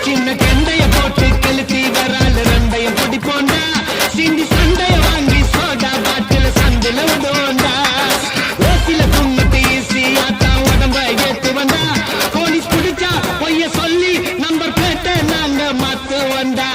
சின்ன கெண்டைய போட்டு கெளுத்தி வரால ரெண்டையும் பொடி போண்டா சிந்தி சண்டைய வாங்கி சோடா பாட்டில சந்தில விடுவோண்டா ஓசில துண்ணத்து ஈஸியாத்தா உடம்ப ஏத்து வந்தா போலீஸ் பிடிச்சா பொய்ய சொல்லி நம்பர் பிளேட்ட நாங்க மாத்து வந்தா